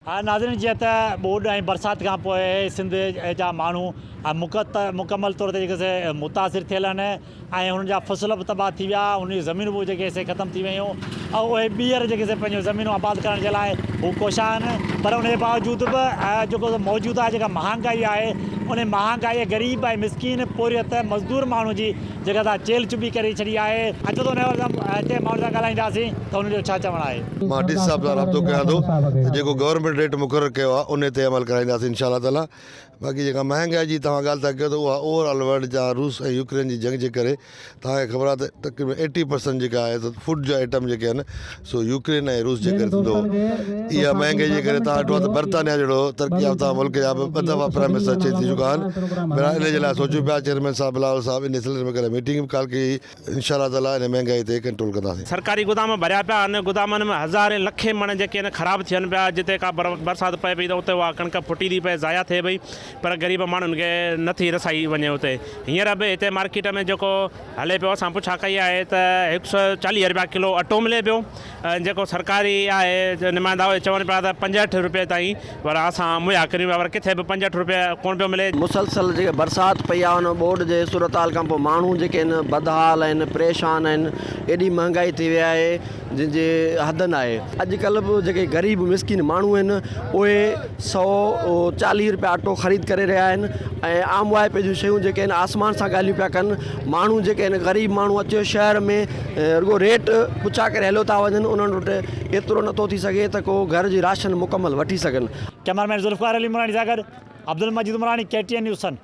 हाँ नाज़रीन, जीअं त ॿोॾि ऐं बरसाति खां पोइ सिंध जा माण्हू मुकमल तौर ते जेके मुतासिर थियल आहिनि ऐं हुननि जा फसल बि तबाह थी विया, उन जी ज़मीनूं बि जेके ख़तमु थी वियूं ऐं उहे ॿीहर जेके पंहिंजूं ज़मीनूं आबाद करण जे लाइ हू कोशिश आहिनि। पर उन जे बावजूदि बि जेको मौजूदा जेका महांगाई आहे, उन महांगाई ग़रीब ऐं मिसकीन पोरियत मज़दूर माण्हू जी जेका था चेल चुबी करे छॾी आहे। अचो त हिते माण्हू सां ॻाल्हाईंदासीं त हुनजो छा चवणु आहे। मां डी साहब सां राब्तो कयां थो त जेको गवर्नमेंट रेट मुक़ररु कयो आहे उन ते अमल कराईंदासीं इंशाअल्लाह ताला। बाक़ी जेका महांगाई जी तव्हां ॻाल्हि था कयो त उहा ओवरऑल वर्ल्ड जा रूस ऐं यूक्रेन जी जंग जे करे तव्हांखे ख़बर आहे त तक़रीबन 80% जेका आहे त फूड जा आइटम जेके आहिनि सो यूक्रेन ऐं रूस जे करे थींदो। इहा महांगाई जे करे तव्हां वठो आहे त बर्तानिया जहिड़ो तरक़ी याफ़्ता मुल्क जा ॿ दफ़ा प्राइम मिनिस्टर चेंज थी चुका आहिनि। इन जे लाइ सोचूं पिया, चेयरमैन साहब बिलावल साहब इन सिलसिले में कल्ह मीटिंग बि कॉल कई। इंशाअल्लाह ताला इन महांगाई ते कंट्रोल कंदासीं। सरकारी गोदाम भरिया पिया आहिनि, गोदामनि में हज़ारे लखे मण जेके आहिनि ख़राबु थियनि पिया। जिते का बरसाति पए पई त उते उहा कणिक फुटी थी पए, ज़ाया थिए पई, पर ग़रीब माण्हुनि खे नथी रसाई वञे उते। हींअर बि हिते मार्केट में जेको हले पियो, असां पुछा कई आहे त 140 रुपया किलो अटो मिले पियो। जेको सरकारी आहे नुमाइंदा चवनि पिया त 65 रुपये ताईं, पर असां मुहैया करियूं पिया, पर किथे बि 65 रुपया कोन पियो मिले। मुसलसल जेके बरसाति पई आहे हुन ॿोॾि जे सूरत हाल खां पोइ माण्हू जेके आहिनि बदहाल आहिनि, परेशान आहिनि। एॾी महांगाई थी वई आहे जंहिंजे हद न आहे। अॼुकल्ह बि जेके ग़रीब मिसकिन माण्हू आहिनि उहे 140 रुपया अटो ख़रीद करे रहिया आहिनि ऐं आम वाइपे जूं शयूं जेके आहिनि आसमान सां ॻाल्हियूं पिया कनि। माण्हू जेके आहिनि ग़रीब माण्हू अचो शहर में रुॻो रेट पुछा करे हलियो था वञनि, उन्हनि वटि एतिरो नथो थी सघे त को घर जी राशन मुकमल वठी सघनि। कैमरामैन ज़ुल्फ़िकार अली मुरानी सां गॾु अब्दुल मजीद मुरानी, KTN न्यूज़।